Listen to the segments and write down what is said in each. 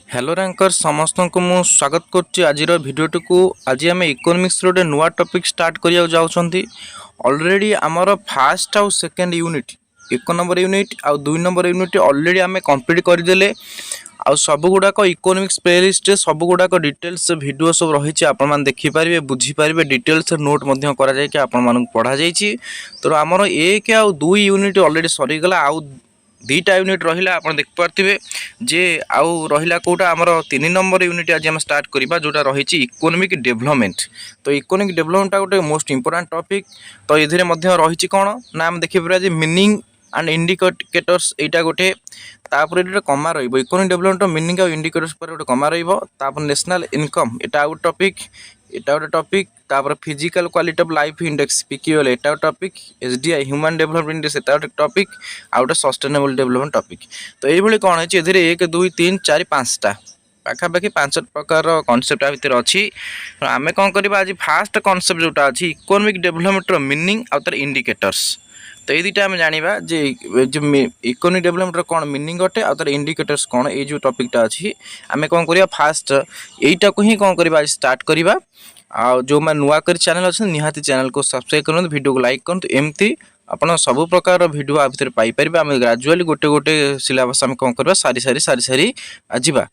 Hello ranker समस्त को मु स्वागत करुच्ची आज भिडटी को। आज आम इकोनॉमिक्स गोटे नुआ टॉपिक स्टार्ट करिया जाउछंती। ऑलरेडी आमर फास्ट आउ सेकेंड यूनिट 1 नंबर यूनिट आउ 2 नंबर यूनिट ऑलरेडी आम कंप्लीट करदेले। आउ सब गुड़ाक इकोनॉमिक्स प्लेलिस्ट सब गुड़ाक डिटेल्स वीडियो सब रही आपने देखिपारे बुझीपारे डिटेल्स नोट पढ़ा जाइए। तो आमर 1 आउ 2 यूनिट ऑलरेडी सरीगला आउ 2टा यूनिट रहा आप देखिपे जे आउ रहा कौटा आमर 3 नंबर यूनिट आज आम स्टार्ट करवा जोटा रही इकोनॉमिक डेवलपमेंट। तो इकोनॉमिक डेवलपमेंट गोटे मोस्ट इंपोर्टेंट टॉपिक। तो ये रही कौन ना आम देखिए मीनिंग एंड इंडिकेटर्स यहाँ गोटे तापर ये कमा रही इकोनॉमिक डेवलपमेंट मीनिंग और इंडिकेटर्स पर गोटे कमा रही नेशनल इनकम यहाँ गोटे टॉपिक एटा गोटे टॉपिक तापर physical quality of life index PQL एटा गोटे topic SDI human development index एटा गोटे टॉपिक आ गोटे सस्टेनेबल डेवलपमेंट टॉपिक। तो ये कौन है ए 1 2 3 4 5टा पाखापाखि 5 प्रकार कॉन्सेप्ट आ भितर अच्छी। आम कौन करवा आज फास्ट कॉन्सेप्ट जोटा अच्छी इकोनॉमिक डेवलपमेंट मीनिंग आउ तार इंडिकेटर्स। तो ये दुटा आम जाना जे जो इकोनॉमिक डेवलपमेंट कौन मीनिंग अटे आ तार इंडिकेटर्स कौन ये जो टॉपिकटा अच्छी आम कौन करवा फास्ट यहीटा को ही कौन करवा आज स्टार्ट करवा। आ जो मैं नुआ कर चैनल अच्छे निहाती चैनल को सब्सक्राइब करूँ वीडियो को लाइक करूँ एमती आप सब प्रकार वीडियो आ भितर पाइपर आम ग्राजुआली गोटे गोटे सिलेबस आम कौन करवा सारी सारी सारी सारी आजीवा।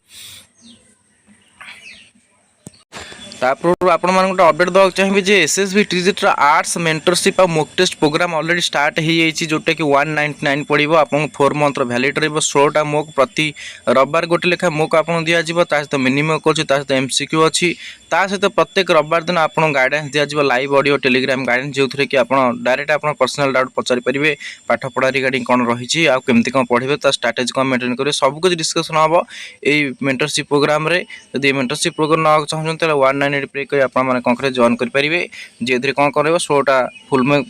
तापर आपण गोटे अपडेट देवाक चाहिए जे एसएसबी टीजीटी आर्ट्स मेंटरशिप और mock test program already start हो जाइए जोटा कि 199 पड़ो आप 4 मंथ वैलिड रही 16टा मॉक प्रति रविवार गोटे लेखा मॉक आप दिज्व सहित मिनिमम सहित एमसीक्यू अच्छी सहित प्रत्येक रविवार दिन आप गाइडेंस दिज्व लाइव ऑडियो टेलीग्राम गाइडेंस जो थी कि आप डायरेक्ट आप पर्सनल डाउट पचारि पारे पाठ पढ़ा रिगार्डिंग कौन रही आमती कौन पढ़े स्ट्राटेजी कौन मेंटेन करेंगे सब कुछ डिस्कसन हम ये मेंटरशिप प्रोग्राम जब मेंटरशिप प्रोग्राम ना चाहते 199 पे कर कौन कर जॉइन करेंगे जे कौन कर 16टा फुल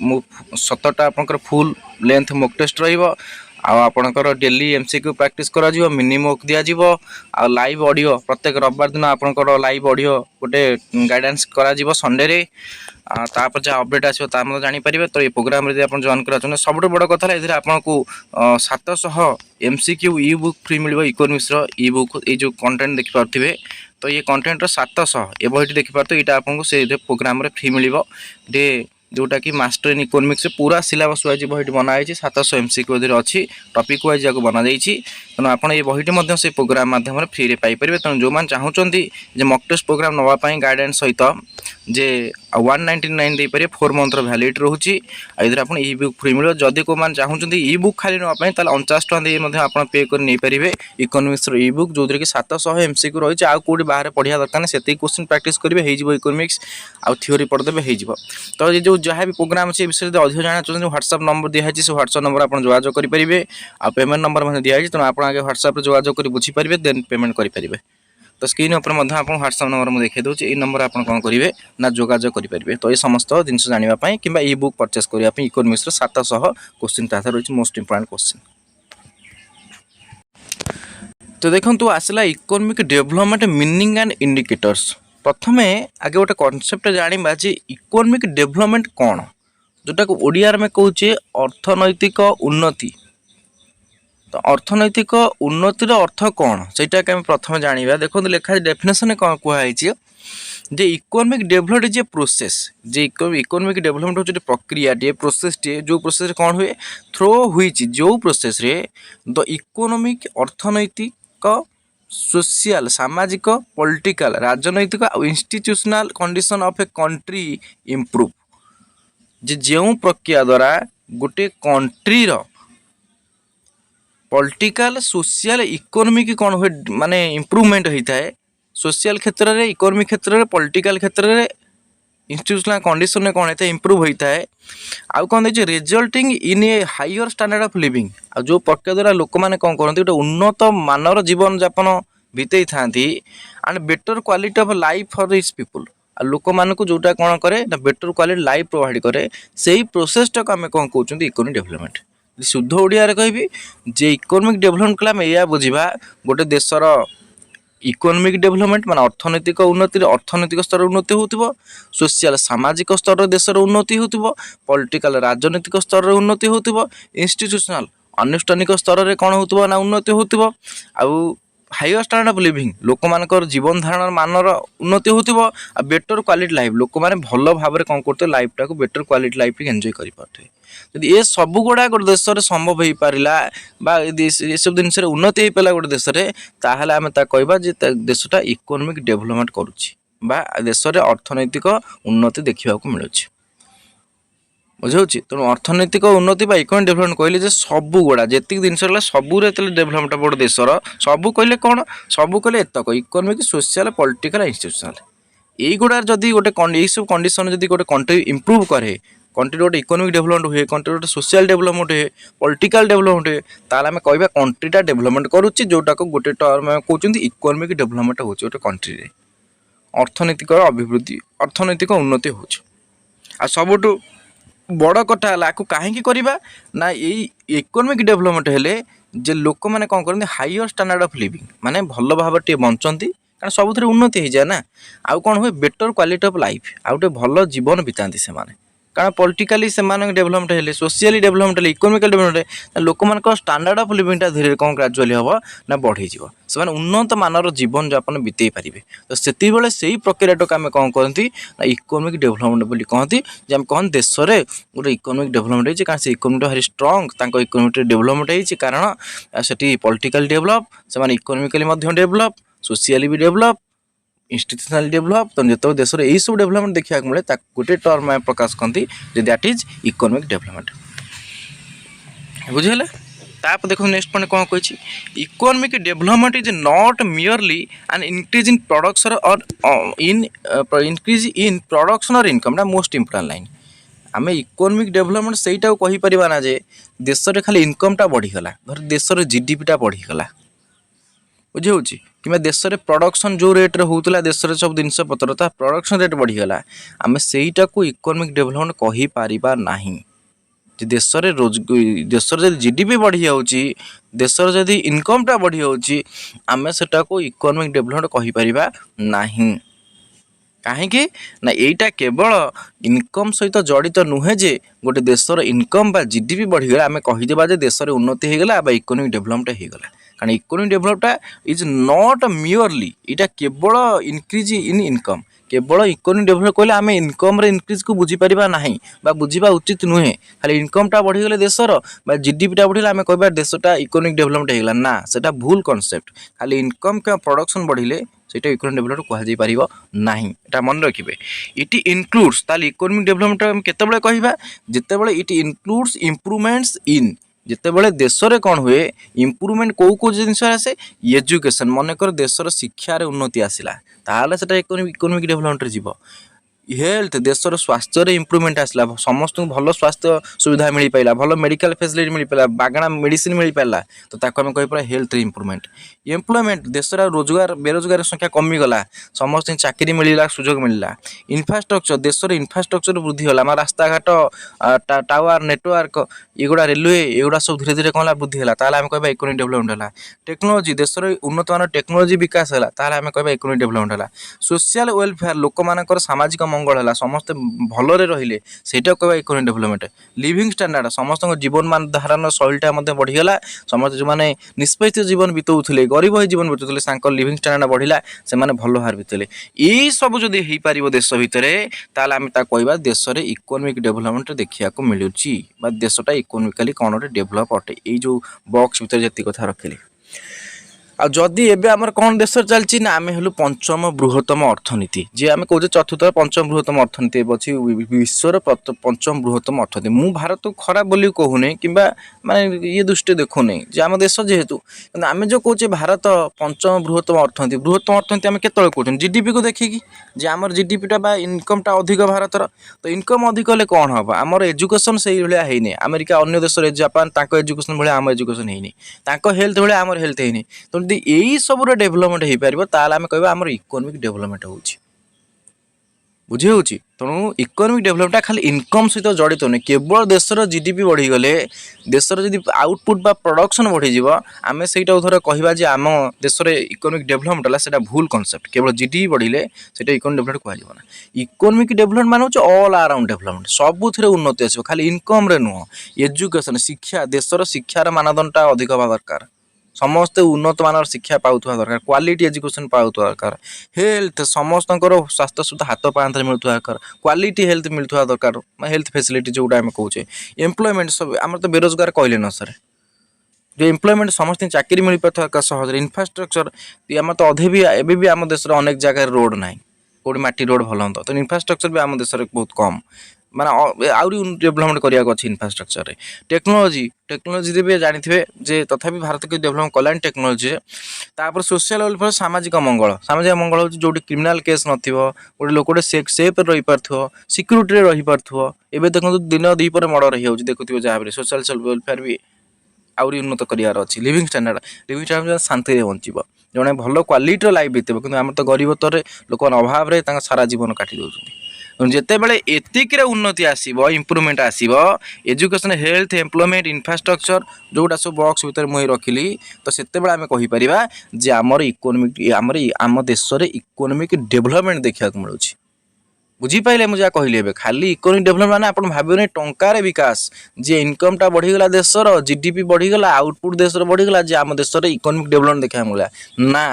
17टा आप फुल लेंथ मॉक टेस्ट आपणकर डेली एमसीक्यू प्रैक्टिस करा मिनी मॉक दिज्व आ लाइव ऑडियो प्रत्येक रविवार दिन आपणकर लाइव ऑडियो गोटे गाइडेंस करा संडे रे तापर जहाँ अपडेट आसो जानीपर। तो ये प्रोग्राम आप जॉइन करा सब बड़ कथा है आपको 700 एमसीक्यू ई बुक फ्री मिल इकोनॉमिक्स ई बुक ये जो कंटेंट देखिपे। तो ये कंटेंट 700 ये बहीटी देखिपारे यहाँ आपको से प्रोग्राम फ्री मिल जोटा कि मास्टर इन इकोनॉमिक्स पूरा सिलेबस वाइज बहीटी बनाई 700 एमसीक्यू अच्छी टॉपिक वाइज को बना जाइए। तेणु आप ये बहीटी से प्रोग्राम माध्यम फ्री रे पाइपर। तेणु जो मैंने चाहते मॉक टेस्ट प्रोग्राम नापी गाइडेंस सहित जे 199 दे पारे 4 मंथ वैलिड रोचे इधर आप ई बुक फ्री मिले। जदि को मैंने चाहते ई बुक खाली नापी 49 टका आप पे कर नहीं पारे इकोनॉमिक्स ई बुक जो कि 700 एमसीक्यू रही है कौटी बाहर पढ़ा दरकार से क्वेश्चन प्रैक्टिस करेंगे इकोनॉमिक्स आउ थ्योरी पढ़देवे हो। तो ये जो जहाँ भी प्रोग्राम अच्छे विषय में अधिक जाना चाहते व्हाट्सएप नंबर दिखाई से व्हाट्सएप नंबर आप जोगाजोग करेंगे आ पेमेंट नंबर मैंने दिखाई तेनाली आप आगे व्हाट्सएप जोगाजोग कर बुझीपारे देन पेमेंट करेंगे। तो स्क्रीन ऊपर आप व्हाट्सएप नंबर मुझे देखा दूसरी ये नंबर आप कौन करेंगे ना जोगाजोग करेंगे। तो ये समस्त जिन जानापी कि ई बुक परचेस करने इकोनॉमिक्स 700 क्वेश्चन ता रही मोस्ट इंपोर्टेंट क्वेश्चन। तो देखो आसला economic development meaning and indicators. प्रथम आगे गोटे कॉन्सेप्ट जाना जे इकोनॉमिक डेवलपमेंट कौन जोटा को ओडिया में कहूचे अर्थनैतिक उन्नति। तो अर्थनैतिक उन्नतिर अर्थ कौन सेटा के प्रथम जाना। देखो लिखा डेफिनेशन कौन कहुई जे economic development is a process जे इकोनॉमिक डेवलपमेंट होचे प्रक्रिया टे प्रोसेस टे जो प्रोसेस कौन हुए थ्रो हुई जो प्रोसेस रे द इकोनॉमिक अर्थनैतिक सोशल सामाजिक पॉलिटिकल राजनैतिक और institutional condition of a country improve जे जो प्रक्रिया द्वारा गोटे कंट्री रो पॉलिटिकल सोशल इकोनॉमिक कौन हुए माने इम्प्रूवमेंट होता है सोशल क्षेत्र में इकोनॉमिक क्षेत्र में पॉलिटिकल क्षेत्र में इंस्टीट्यूशनल कंडीशन में कौन होता है इम्प्रूव होता है। आउ कौन देखिए resulting in a higher standard of living आ जो प्रक्रिया द्वारा लोक मैंने कौन करते गोटे उन्नत मानर जीवन यापन बीतई था and better quality of life for this people आ लोक मान को जोटा कौन करे ना बेटर क्वालिटी लाइफ प्रोवाइड करे से प्रोसेसटा को आम कौन कहते इकोनॉमिक डेवलपमेंट। शुद्ध ओडिया कहबी जे इकोनॉमिक डेवलपमेंट कले आम या बुझा गोटे देशर इकोनॉमिक डेवलपमेंट माने अर्थनैतिक उन्नति अर्थनैतिक स्तर उन्नति हो सोशल सामाजिक स्तर देशर उन्नति हो पॉलिटिकल राजनैतिक स्तर उन्नति हो इंस्टीट्यूशनल अनुष्ठानिक स्तर में कौन हो ना उन्नति हो हायर स्टांडर्ड ऑफ लिविंग लोक मानकर जीवन धारण मानर उन्नति होतिबो आ बेटर क्वालिटी लाइफ लोक माने भल भाव में कौन करते लाइफ टाक बेटर क्वालिटी लाइफ एंजॉय करि पारथे जदि ए सब गुड़ा गोटे देश में संभव हो पारा ये सब जिन उन्नति हो पाला गोटे देश में ताहले आम कहवा देशटा इकोनोमिक डेभलपमेंट करुच्ची देश में अर्थनैतिक उन्नति देखा मिलूँ बुझे तेणु अर्थनैतिक उन्नति इकोनोमिक डेभलपमेंट कहले सब गुड़ा जी जिन सबू डेभलपमेंट बड़ देशर सबू कहले कौन सबू कहले एतक इकोनोमिक सोशल पॉलिटिकल इंस्टीट्यूशनल यहीगुड़ा जदि गोटे सब कंडीशन जदि गोटे कंट्री इंप्रूव करे कंट्री गोटे इकोनोमिक डेभलपमेंट हुए कंट्री गोटे सोशल डेभलपमेंट हुए पॉलिटिकल डेभलपमेंट हुए ताल आम कह कंट्रीटा डेभलपमेंट करुच्ची जोटा को गोटे टर्म कहते इकोनोमिक डेभलपमेंट हो गोटे कंट्री अर्थनैतिक अभिवृद्धि अर्थनैतिक उन्नति हो सबुठ बड़ कथा है कहीं करवा ना यही इकोनोमिक डेभलपमेंट हेले जे लोक मैंने कौन करते हायर स्टैंडर्ड ऑफ लिविंग माने भल भाव टे बंचती कारण सब उन्नति हो जाए ना आउ कौन हुए बेटर क्वालिटी ऑफ लाइफ आउ गोटे भल जीवन बिताती से कारण पॉलिटिकली से डेभलपमेंट हेले सोशियली डेभलपमेंट हेले इकोनोमिकल डेभलपमेंट लोक मान स्टैंडर्ड ऑफ लिविंगटा धीरे कौन ग्रेजुअली हम ना बढ़ी से उन्नत मानर जीवन यापन बिताई पारे तो से ही प्रक्रिया आम कौन कहती ना इकोनोमिक डेभलपमेंट बोली कहती जे आम कहते देश में गोटे इकोनोमिक डेभलपमेंट होती कारण से इकोनोमी भारी स्ट्रंग इकोनोमिक डेभलपमेंट होती कारण से पॉलिटिकल डेभलप से इकोनोमिकली डेभलप सोशियली भी डेभलप इंस्टीट्यूशनल डेभलप तो जो देश में यही सब डेभलपमेंट देखा मिले गोटे टर्म में प्रकाश करती दैट इज इकोनोमिक डेभलपमेंट बुझे ताप देखो नेक्स्ट पॉइंट कौन कही economic development is not merely an increase in production और इंक्रीज इन प्रोडक्शन और इनकम मोस्ट इंपोर्टेंट लाइन आम इकोनोमिक डेभलपमेंट से कहीपर ना जे देश में खाली इनकमटा बढ़ीगला धर देश जीडीपीटा बढ़ीगला बुझे कि देश में प्रोडक्शन जो रेट होता देश में सब जिनस पतर प्रोडक्शन रेट बढ़ीगला आम सेटा को इकोनोमिक डेभलपमेंट कहीपर ना देश देश जीडीपी बढ़ी जाऊँगी देश जदि इनकमटा बढ़ी जाऊँगी आम सेटा को इकोनोमिक डेभलपमेंट कहीपर ना कहीं ना यहीटा केवल इनकम सहित जड़ित नुहे जे गोटे देशर इनकम बा जीडीपी बढ़ीगला आम कहीदेबा जे देश में उन्नति होगला इकोनोमिक डेभलपमेंट होगला कारण इकोनोमिक डेभलपटा इज नॉट मियरली इटा केवल इनक्रीज इन इनकम केवल इकोनोमिक डेभलप कहले आम इनकम इनक्रीज को बुझीपर ना बुझा उचित नुहे खाली इनकमटा बढ़ीगले देशर जीडीपीटा बढ़िले आम कह देशटा इकोनोमिक डेभलपमेंट होगला ना सेटा भूल कॉन्सेप्ट खाली इनकम क्या प्रोडक्शन बढ़िले सेटा इकोनोमिक डेभलपमेंट कह पारिबो नाही एटा मन रखिबे इट इनक्लूड्स ताली इकोनोमिक डेभलपमेंट हम केतेबेले कहिबा जेतेबेले इट इनक्लूड्स इंप्रूवमेंट्स इन जितेबाला देश में कौन हुए इम्प्रूवमेंट कौ जिन आसे एजुकेशन मनकर देशर शिक्षार उन्नति आसला ताहले सेटा इकोनोमिक डेभलपमेंट जीव हेल्थ देशर स्वास्थ्य इम्प्रूवमेंट आसला समस्त भल स्वास्थ्य सुविधा मिल पाला भल मेडिकल फैसिलिटी मिल पाला बागणा मेडिसिन मिल पाला तो ताको आम कहीपर हेल्थ इम्प्रूवमेंट एम्प्लॉयमेंट देशर रोजगार बेरोजगार संख्या कमीगला समस्त चाकरी मिलला सुजोग मिलला इनफ्रास्ट्रक्चर देशर इनफ्रास्ट्रक्चर वृद्धि होला रास्ता घाट टावर नेटवर्क एगुड़ा रेलवे एगुड़ा सब धीरे धीरे कौन वृद्धि है आम कह इकोनोमिक डेभलपमेंट है टेक्नोलोजी देशर उन्नत मान टेक्नोलोजी विकास है आम कह इकोनोमिक डेभलपमेंट है सोशल वेलफेयर लोक मानकर सामाजिक मंगल है समस्त भलरे रहिले सेटा कहवा इकोनोमिक डेभलपमेंट लिविंग स्टैंडर्ड समस्त जीवन मान धारण शैलीटा बढ़ीगला समस्त जो मैंने निष्पैष जीवन बिताऊे गरीब ही जीवन बिताऊे लिविंग स्टैंडर्ड बढ़िला से भल भाव बिताले यही सब जदि हो पार देश भितर ताल आम कहवा देश में इकोनोमिक डेभलपमेंट देखा मिलूँ देशटा इकोनोमिकली कौन गोटे डेभलप अटे ये जो बॉक्स भर जी कथा रखिली आदि एवं आम कौन देश चलती ना आम हलु पंचम बृहत्तम अर्थनीति जी आम कहे चतुर्थ पंचम बृहत्तम अर्थनीति अच्छी विश्वर पंचम बृहत्तम अर्थनीति मु भारत को खराब बोली कहूनी कि माने ये दृष्टि देखुनी जे आम देश जेहेतु आम जो कहे भारत पंचम बृहत्तम अर्थनीति आम केत कौन जीडीपी को देखिकी जे आम जीडीपीटा इनकमटा अधिक भारतर तो इनकम अधिक हेल्ले कौन हम आमर एजुकेशन से भाई अमेरिका अन्य देश जापान एजुकेशन भाई आम एजुकेशन है हेल्थ भाई आम हेल्थ है तो यदि यही सब डेभलपमेंट हो पार ताल आम कह आम इकोनोमिक डेभलपमेंट हो बुझे हो तेणु इकोनोमिक डेभलपमेंट खाली इनकम सहित जड़ित नहीं केवल देशर जीडीपी बढ़ीगले देशर जदि आउटपुट बा प्रोडक्शन बढ़ीज आम से धर कह आम देश में इकोनोमिक डेभलपमेंट है सेटा भूल कॉन्सेप्ट केवल जीडीपी बढ़िले से इकोनोमिक डेभलपमेंट कहना इकोनोमिक डेभलपमेंट मान हो ऑल अराउंड डेभलपमेंट सबुथ उन्नति आसो खाली इनकम नुह एजुकेशन शिक्षा देशर शिक्षार मानदंडटा अधिक हवा दरकार समस्ते उन्नत मानर शिक्षा पाउथवा दरकार क्वालिटी एजुकेशन पाउथवा दरकार हेल्थ समस्तଙ୍କର स्वास्थ्य सुविधा हाथ पांथरे मिलुथवा दरकार क्वालिटी हेल्थ मिलुथवा दरकार हेल्थ फैसिलिटी जोटा आम कहूचे एम्प्लॉयमेंट सब आम तो बेरोजगार कहले न सर जो एम्प्लॉयमेंट समस्त चाकरी मिल पार सहज इनफ्रास्ट्रक्चर आम तो अधे भी एबी भी आम देश अनेक जगह रोड ना कौटी माटी रोड भल तो इनफ्रास्ट्रक्चर भी आम देश बहुत कम माने आउरी डेभलपमेंट करिया अछि इनफ्रास्ट्रक्चर रे टेक्नोलोजी भी जानिथिबे जे तथापि भारत के डेभलप कलान टेक्नोलोजी तापर सोशल वेलफेयर सामाजिक मंगल होची जोटी क्रिमिनल केस नथिबो गोटे लोकटे सेफ रही पारथो सिक्युरिटी रे रही पारथो एबे देखंतु दिन दी पर मर्डर हे होची देखुथिबे जाबरे सोशल वेलफेयर भी आउरी उन्नत करियार अछि लिविंग स्टैंडर्ड शांति रे बंचिबो जने भलो क्वालिटी लाइफ बितेबो किंतु आम तो गरीबतर लोक अभाव रे तांका सारा जीवन काटी दउछथि जिते बड़े एतिक उन्नति आसो इम्प्रुवमेंट आसो एजुकेशन हेल्थ एम्प्लॉयमेंट इन्फ्रास्ट्रक्चर जोटा सब बॉक्स भितर मुझे रखिली तो सेते आम कहीपर जे आमर इकोनोमिक आम देश में इकोनोमिक डेभलपमेंट देखा मिलूँ बुझीपारे मुझे कहली खाली इकोनोमिक डेभलपमेंट माने आप भाव टंकार विकास जे इनकमटा बढ़ीगला देशर जीडीपी बढ़ीगला आउटपुट देश बढ़ीगला जे आम देश में इकोनोमिक डेभलपमेंट देखा मिला ना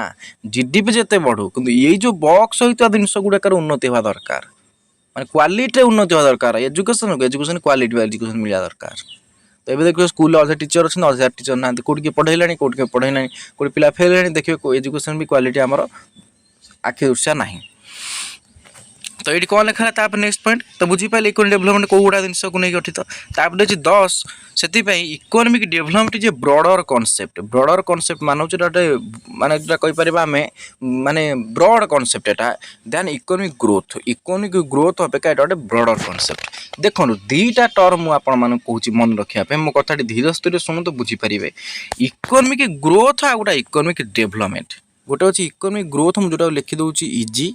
जीडीपी जिते बढ़ू कि ये जो बॉक्स होता जिनस गुड़ाकर उन्नति हवा दरकार माने क्वालिटी उन्नति होगा दरकार एजुकेशन क्वालिटी एजुकेशन मिला दरकार तो ये देखिए स्कूल अधा टीचर अच्छे अधा टीचर ना कौट किए पढ़ेला कौट किए पढ़ेना कौट पिला फेल देखिए एजुकेशन भी क्वालिटी आमर आखि दुर्सा ना तो ये कौन लिखा है नेक्स्ट पॉइंट तो बुझीपारे इकोनॉमिक डेभलपमेंट कौ गुड़ा जिनस को नहीं गठित तापर अच्छी 10 से इकोनॉमिक डेभलपमेंट जे ब्रॉडर कॉन्सेप्ट मानव गोटे माने जो कहीपर आम माने ब्रॉड कॉन्सेप्ट एटा देन इकोनॉमिक ग्रोथ अपेक्षा गोटे ब्रॉडर कॉन्सेप्ट देखो दीटा टर्म मुझे कहूँ मन रखापी मो कथा धीरे स्थिर शुणु तो बुझीपारे इकोनॉमिक ग्रोथ आ गोटे इकोनॉमिक डेभलपमेंट गोटे अच्छी इकोनॉमिक ग्रोथ मुझे लिखिदे इजी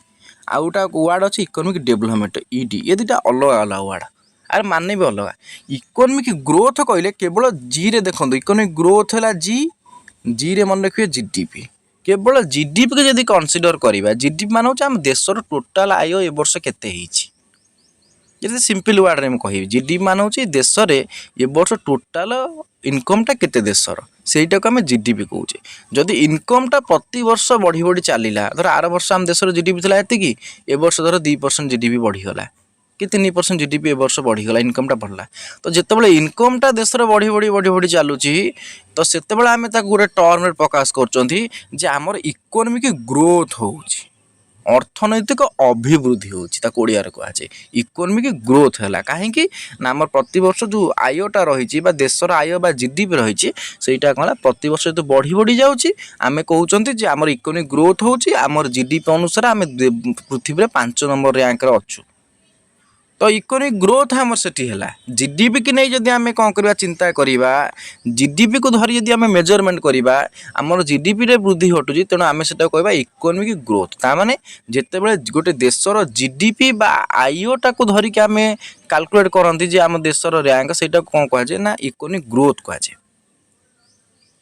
आ गोटा वार्ड अच्छी इकोनॉमिक डेभलपमेंट ईडी ये दुटा अलग अलग वार्ड आर माने भी अलग इकोनॉमिक ग्रोथ कहले केवल जी रे देखो इकोनॉमिक ग्रोथ है जी रे मन रखिए जीडीपी केवल जीडीपी के जब कनसीडर करवा जीडीपी मान आम देशर टोटाल आय ए वर्ष केते जैसे सिंपल वार्ड में कह जीडीपी मान देश में ए वर्ष टोटाल इनकमटा केते देशर सेटा को आम जीडीपी कहे जदि इनकमटा प्रति वर्ष बढ़ी बढ़ी चलला धर आर वर्ष आम देशर जीडीपी था ये ए वर्ष धर 2% जीडीपी बढ़ीगला कि 3% जीडीपी ए वर्ष बढ़ीगला इनकमटा बढ़ला तो जितेबाला इनकमटा देशर बढ़ी बढ़ी बढ़ी बढ़ी चलुची तो सेतेबाला आम गोटे टर्म प्रकाश कर आमर इकोनॉमिक ग्रोथ होउची अर्थनैतिक अभिवृद्धि होता ओडियार कहुए इकोनॉमिक ग्रोथ है कहीं आम प्रति वर्ष जो आयटा रही देशर आय बा जीडीपी रही सेटा कौन प्रति वर्ष जो बढ़ी बढ़ी जाऊँगी आम कहते आम इकोनॉमिक ग्रोथ होची आमर जीडीपी अनुसार आम पृथ्वी में 5 नंबर रैंक अच्छु तो इकोनॉमिक ग्रोथ आमर से जीडीपी की नहीं जदि आम कौन करवा चिंता करवा जीडीपी को धरी जदि आम मेजरमेंट करवा आमर जीडीपी रे वृद्धि घटुची तेणु आम से कहवा इकोनॉमिक ग्रोथ तामाने जेतेबेले गोटे देशर जीडीपी बा आईओटा को धरिक आम कैलकुलेट करती जे आम देशर रैंक सेटा कौन कहुए ना इकोनॉमिक ग्रोथ कहुए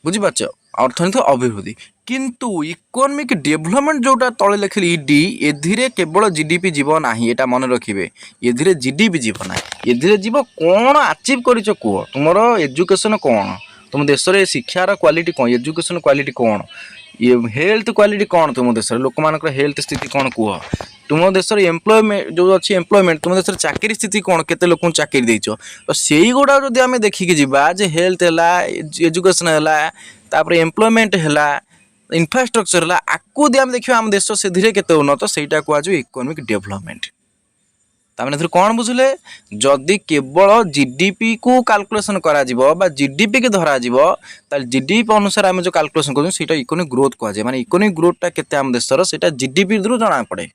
बुझीपार अर्थनैतिक अभिवृद्धि किंतु इकोनॉमिक डेभलपमेंट जोटा तले लिखिली ईडी एधिरे केवल जीडीपी जीव ना यहाँ मन रखिए एधिरे जीडीपी जीव ना एधिरे जीव कौन अचीव करिछ कुह तुमर एजुकेशन कौन तुम देश में शिक्षार क्वालिटी कौन एजुकेशन क्वालिटी कौन ये हेल्थ क्वालिटी कौन तुम देश लोक मान हेल्थ स्थिति कौन कुह तुम देश एम्प्लॉयमेंट जो अच्छी एम्प्लॉयमेंट तुम देश चाकरी स्थिति कौन केते लोक चाकरी देछ तो सेई गुड़ा जदि आम देखिकी जीवा जे हेल्थ है एजुकेशन है तापर एम्प्लॉयमेंट है इन्फ्रास्ट्रक्चर है आकु आम देखिए आम देश से धीरे केते उन्नत सेटा कहुए इकोनॉमिक डेभलपमेंट तामें कौन बुझे जदि केवल जीडीपी को कैलकुलेशन करा जीडीपी के धरा जीडीपी अनुसार आम जो कैलकुलेशन कर इकोनॉमिक ग्रोथ कहुए माने इकोनॉमिक ग्रोथटा केते आम देशर सेटा जीडीपी रू जना पड़े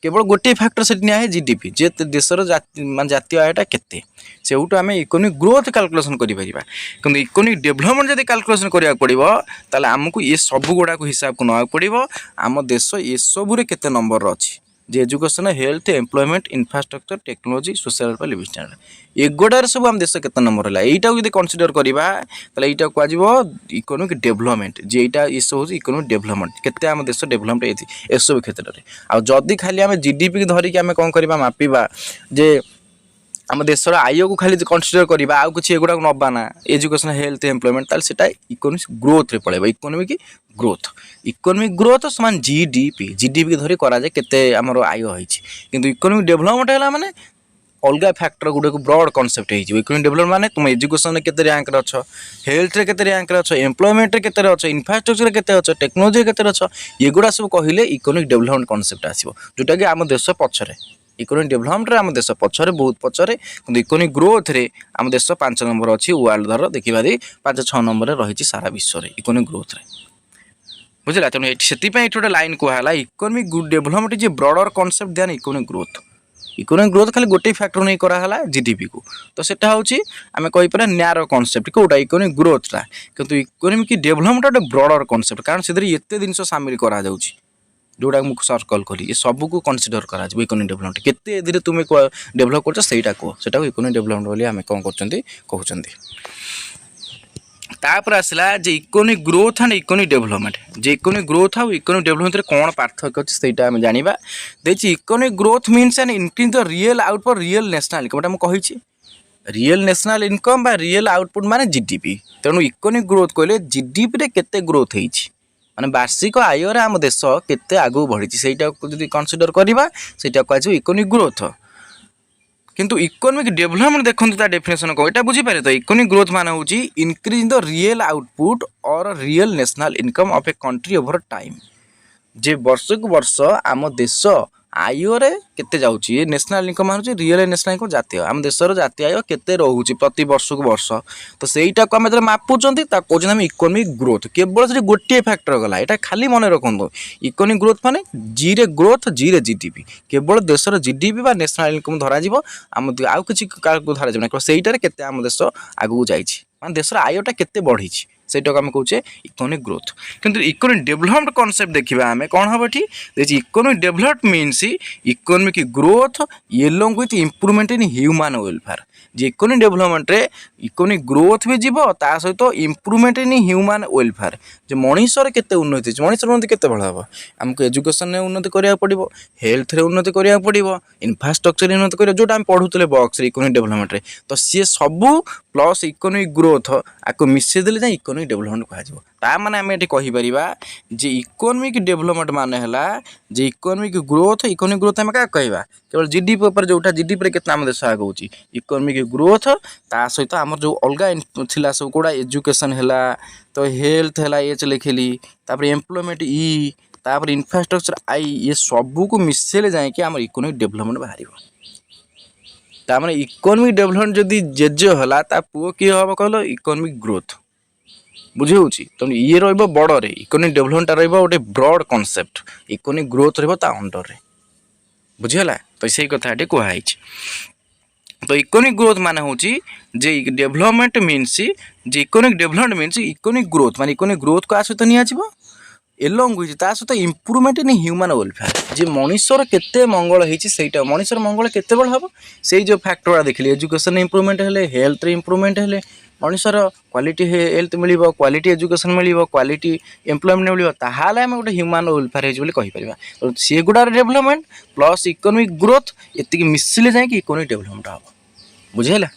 केवल गोटे फैक्टर से निया जीडीपी जे देशर जातीय आयटा केते सेउटू आम इकोनॉमिक ग्रोथ कैलकुलेशन कर कि इकोनॉमिक डेभलपमेंट जब कैलकुलेशन करा पड़ो ताले आमको ये सब गुड़ा को हिसाब को ना पड़ो आम देश ये सबुरे केते नंबर अच्छी जे education health employment infrastructure technology social living standard एगोडार सब आम देश केते नंबर है यहीटा को कनसीडर करवा यहाँ कह इकोनॉमिक डेभलपमेंट जे यहाँ ये सब इकोनॉमिक डेभलपमेंट केते आम देश डेभलपमेंट ये सब क्षेत्र में आदि खाली आम जीडीपी की धरिकी आम कौन करवा मापिबा जे आम देशर आय को खाली कनसीडर करवा आउ कि एगुड़ा नवा ना एजुकेशन हेल्थ एम्प्लॉयमेंट ताल सेटा इकोनॉमिक ग्रोथ रे पड़ेबा इकोनॉमिक ग्रोथ समान जीडीपी के धरी करा जाए केते हमर आय होइछि किंतु इकोनॉमिक डेवलपमेंट हैला माने अलग फैक्टर गुडे को ब्रॉड कॉन्सेप्ट है इकोनॉमिक डेवलपमेंट माने तुम एजुकेशन केते रैंक रे अछ हेल्थ रे केते रैंक रे अछ एम्प्लॉयमेंट रे केते रे अछ इंफ्रास्ट्रक्चर रे केते अछ टेक्नोलॉजी रे केते रे अछ एगुडा सब कहिले इकोनॉमिक डेवलपमेंट कॉन्सेप्ट आसीबो जोटा कि आम देश पछरे इकोनॉमिक डेवलपमेंट रे आम देश पछरे बहुत पछरे किंतु इकोनॉमिक ग्रोथ रे आम देश 5 नंबर अछि वर्ल्ड धर देखिबा दी 5-6 नंबर रे रहिछि सारा विश्व रे इकोनॉमिक ग्रोथ रे बुझला तेणु से गोटे लाइन कहला economic development is a broader concept than economic growth खाली गोटे फैक्टर नहीं कराला जीडीपी को तो सेटा होची आमे कहि परा न्यारो कॉन्सेप्ट कोटा इकोनॉमिक ग्रोथटा किंतु इकोनॉमिक डेवलपमेंट गोटे ब्रॉडर कॉन्सेप्ट कारण से एते दिन शामिल करा जाउची जोटा मुझे सर्कल करी सब को कनसीडर करा इकोनॉमिक डेवलपमेंट केते धीरे तुम डेवलप कर सेटा इकोनॉमिक डेवलपमेंट बोली आमे कौन कहते तापर आसला जे economic growth and economic development जे इकोनॉमिक ग्रोथ और इकोनॉमिक डेवलपमेंट कौन पार्थक्य अच्छे सेटा आम जानिबा देछि economic growth means an increase the real output real national income हम कहि रियल नेशनल इनकम बा रियल आउटपुट माने जीडीपी तेणु इकोनॉमिक ग्रोथ कहले जीडीपी रे केते ग्रोथ होइछि माने वार्षिक आय रे आम देश केते आगु बढ़ी सेटा जदि कनसीडर करबा सेटा कहै इकोनॉमिक ग्रोथ किंतु इकोनॉमिक डेवलपमेंट देखो डेफिनेशन कौन यहाँ बुझीपारे तो इकोनॉमिक ग्रोथ मान हूँ इनक्रीज द रियल आउटपुट और real national income of a country over time जे वर्ष को वर्ष आम देश आय रे केते जाउची नेशनल इनकम मान रियल नेशनल इनकम जातीय आम देशर जातीय आय केते रहउची प्रति वर्ष को वर्ष तो सेटा को आम जब मापुचंती ता कहउछन हम इकोनॉमिक ग्रोथ केवल से गोटे फैक्टर गला एटा खाली मन रखंतु इकोनॉमिक ग्रोथ माने जी रे ग्रोथ जी रे जीडीपी केवल देशर जीडीपी बा नेशनल इनकम धरा जिवो आम आउ किछि को धरा जिवो सेटा रे केते आम देश आगु जाईछि माने देशर आयटा केते बढ़ीछि सेटा को आम कहूचे इकोनॉमिक ग्रोथ किंतु इकोनॉमिक डेवलपमेंट कॉन्सेप्ट देखिबा आमे कोन हबो ठी देखि economic development means economic growth along with improvement in human welfare J economic development रे इकोनॉमिक ग्रोथ भी जीवो ता सहित इंप्रूवमेंट इन ह्यूमन वेलफेयर जे मनुष्य केते उन्नति मनुष्य उन्नति केते बळ हबो हमको एजुकेशन ने उन्नति करिया पड़िबो हेल्थ रे उन्नति करिया पड़िबो इंफ्रास्ट्रक्चर रे उन्नति करिया जोटा हम पढुतले बॉक्स रे इकोनॉमिक डेवलपमेंट रे तो सी सब प्लस इकोनॉमिक ग्रोथ आको मिसे देले जा इकोनॉमिक डेवलपमेंट कहा जिवो ता माने हम एठी कहि परिबा जे इकोनॉमिक डेवलपमेंट माने हला जे इकोनॉमिक ग्रोथ हम का कहबा केवल जीडीपी ऊपर जोटा जीडीपी रे केतना हम देश आगौची इकोनॉमिक ग्रोथ ता सहित हमर जो अलगा थिला सब कोडा एजुकेशन हला तो हेल्थ हला एच लिखली तापर एम्प्लॉयमेंट ई तापर इंफ्रास्ट्रक्चर आई ये सब को मिसेले जाए कि हमर इकोनॉमिक डेवलपमेंट बाहरिबो ता माने इकोनॉमिक डेवलपमेंट जदी जेजे हला ता पुओ की हबो कहलो इकोनॉमिक ग्रोथ बुझे होची तो ये रहइबो बड़ रे इकोनॉमिक डेवलपमेंट रहइबो ओटे ब्रॉड कांसेप्ट इकोनॉमिक ग्रोथ रहइबो ता अंडर रे बुझियला तो सही कथा एटे कोहा हिच तो इकोनॉमिक ग्रोथ माने होची जे डेवलपमेंट मीन्स जे economic development means economic growth माने इकोनॉमिक ग्रोथ को आसत निया जिवो एलोंग विथ ता सहित इंप्रूवमेंट इन ह्यूमन वेलफेयर जे मनुष्यर केते मंगल होईची सेटा मनुष्यर मंगल केते बळ हबो सेई जो फैक्टर देखली एजुकेशन इंप्रूवमेंट हेले हेल्थ रे इंप्रूवमेंट हेले मनुष्यर क्वालिटी हेल्थ मिलिबो क्वालिटी एजुकेशन मिलिबो क्वालिटी एम्प्लॉयमेंट मिलिबो ताहाले हम गोटे ह्यूमन वेलफेयर हेज बोली कहि परिबा तो से गुडार डेवलपमेंट प्लस इकोनॉमिक ग्रोथ एतिकी मिसिले जाय कि इकोनॉमिक डेवलपमेंट हबो बुझेला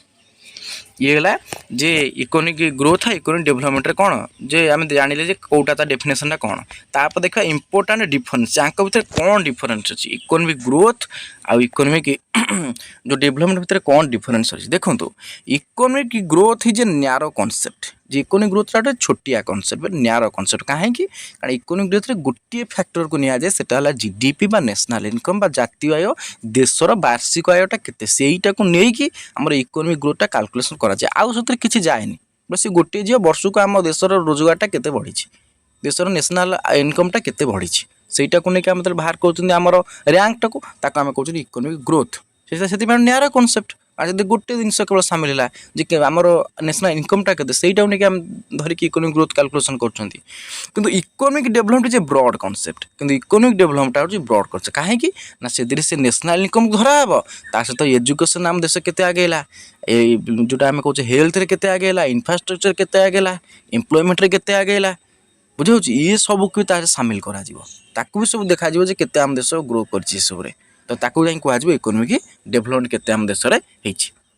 ये गला जे इकोनॉमिक ग्रोथ है इकोनॉमिक डेवलपमेंट रे कोन जे हम जानिले जे कोटा ता डेफिनेशन ता कोन तापर देखा इंपोर्टेंट डिफरेंस जांक भीतर कोन डिफरेंस अछि इकोनॉमिक ग्रोथ आ इकोनॉमिक जो डेवलपमेंट भीतर कोन डिफरेंस अछि देखंतु economic growth is a narrow concept J economic growth रा छोटिया कांसेप्ट नैरो कांसेप्ट काहे कि कारण इकोनॉमिक ग्रोथ रे गोटे फैक्टर को निया जाय सेटा हला जीडीपी बा नेशनल इनकम बा जातीय आय देशर वार्षिक आयटा केते सेईटा को नै कि हमर इकोनॉमिक ग्रोथ टा कैलकुलेशन करा जाय आउ सतर किछि जायनी बस गोटे जे वर्ष को हम देशर रोजगार टा केते बढ़ी छि देशर नेशनल इनकम टा केते बढ़ी छि सेईटा को नै कि हम बाहर करछन हमर रैंक टा को ताका हम कहछन इकोनॉमिक ग्रोथ से नैरो कांसेप्ट आज गोटे जिन केवल सामिल है जे आमर नेशनल इनकम टा के सहीटा नहीं धरिकी इकोनॉमिक ग्रोथ कैलकुलेशन कर economic development is a broad concept किंतु इकोनॉमिक डेवलपमेंट हूँ ब्रॉड कांसेप्ट कहीं ना से नेशनल इनकम धरा हे ता सहित एजुकेशन आम देश के आगेला जोटा आम कहे हेल्थ रे केते आगेला इंफ्रास्ट्रक्चर केते आगेला एम्प्लॉयमेंट रे केते आगेला बुझे ये सब को सामिल करा भी सब देखा केते आम देश ग्रो कर सब तो ताकू जाई कहू इकोनॉमिक डेवलपमेंट केते आम देश रे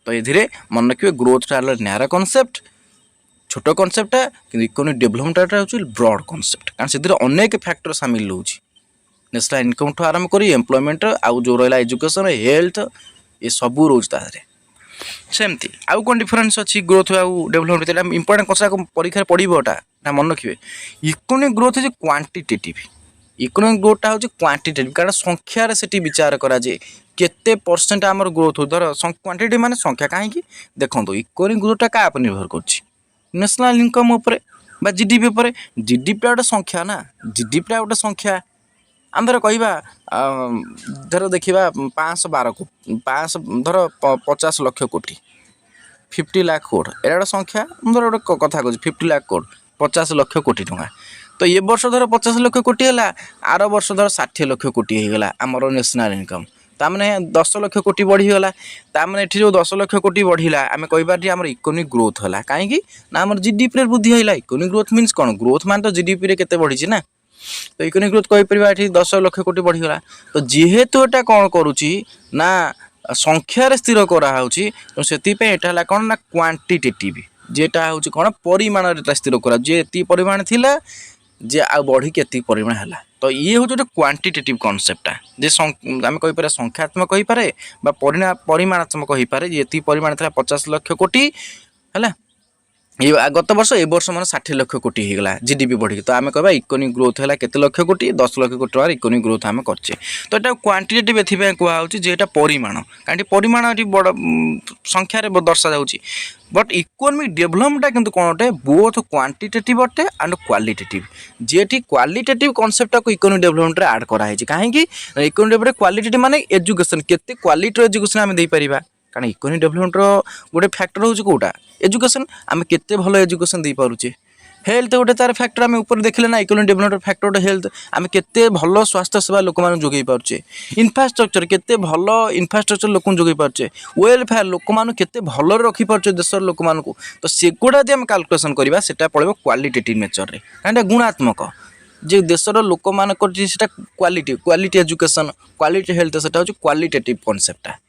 तो ये मन रखिए ग्रोथटा न्यारो कनसेप्ट छोट कनसेप्टा कि इकोनॉमिक डेभलपमेंटा हूँ ब्रॉड कनसेप्ट कारण से अनेक फैक्टर सामिल रोचे नेशनल इनकम ठूँ आरंभ कर एम्प्लॉयमेंट आउ जो रहा एजुकेशन हेल्थ ये सब रोज तादेह सेमती आउ कौन डिफरेन्स अच्छी ग्रोथ आउ डेभलपमेंट इंपोर्टेंट कथा परीक्षा पड़ोटा ना मन रखिए इकोनॉमिक ग्रोथ है क्वांटिटेटिव इकोनॉमिक ग्रोथटा हूँ क्वांटिटेटिव कारण संख्यार से विचार कराए केते परसेंट आमर ग्रोथ हो धर क्वांटिटी माने संख्या कहीं देखो इकोनॉमिक ग्रोथटा क्या निर्भर कर नेशनल इनकम बा जीडीपी जीडीपी गोटे संख्या ना जीडीपी गोटे संख्या आम धर कह धर देखा 512 500 धर 50 लाख कोटी 50 लाख करोड़ एटा गोटे संख्या धर गोटे कथा कह 50 लाख करोड़ 50 लाख कोटी टଙ୍କା तो ये वर्ष धर 50 लाख कोटी है आर वर्ष धर 60 लाख कोटी होगा आमर नेशनल इनकम ताने 10 लाख कोटी बढ़ीगला ताने जो 10 लाख कोटी बढ़ला आम कहीपर आम इकोनॉमिक ग्रोथ है कहीं ना आम जीडीपी वृद्धि है इकोनॉमिक ग्रोथ मीन्स कौन ग्रोथ मान तो जीडीपी केते बढ़ी ना तो इकोनॉमिक ग्रोथ कहीपर 10 लाख कोटी बढ़ीगला तो जेहेतु एटा कौन करुच्ची ना संख्यार स्थिर कराऊँ तो से कौन ना क्वांटिटेटिव जेटा हूँ कौन परिमाण स्थिर करा जे परिमाण थिला जे आ बढ़ी के परिमाण है तो ये हूँ गोटे क्वांटिटेटिव कनसेप्टा जे आम कहीपर संख्यात्मक कहीपे परिमाणात्मक कहीपे ये परिमाण था 50 लाख कोटी है ये गत वर्ष ए वर्ष मान 60 लाख कोटी होगा जीडीपी बढ़ी तो आम कह इकोनॉमिक ग्रोथ है केते लाख कोटी 10 लाख कोटी टकर इकोनॉमिक ग्रोथ आम करचे तो यहाँ क्वांटिटेटिव एथपाई कहूँ जेटा परिमाण कहीं परिमाण बड़ संख्यार दर्शा जाऊँगी बट इकोनॉमिक डेभलपमेंटा किंतु कौन अटे बोथ क्वांटिटेटिव अटे एंड क्वालिटेटिव जेठी क्वालिटेटिव कॉन्सेप्ट को इकोनॉमिक डेभलपमेंट रे ऐड करा है कहीं इकोनॉमिक डेभलपमेंट क्वालिटेटिव माने एजुकेशन केते क्वालिटी एजुकेशन आम दे परिबा कारण इकोनॉमिक डेभलपमेंट गोटे फैक्टर हूँ कौटा एजुकेशन आम केते भल एजुकेशन दे पारुचे हेल्थ गोटे तार फैक्टर आम ऊपर देखले ना इकोनॉमिक डेभलपमेंट फैक्टर गोटे हेल्थ आम केते भल स्वास्थ्य सेवा लोक मान जोगई पारुचे इनफ्रास्ट्रक्चर केते भल इनफ्रास्ट्रक्चर लोक जोगई पारुचे वेलफेयर लोक मान केते भल रखी पारुचे देशर लोक मान को तो सेगुड़ा जब आम कैलकुलेशन करवा सेटा पड़े क्वालिटेटिव नेचर रे कारण गुणात्मक जे देशर लोक मान क्वालिटी एजुकेशन क्वालिटी हेल्थ सेटा हूँ क्वालिटेटिव कॉन्सेप्टा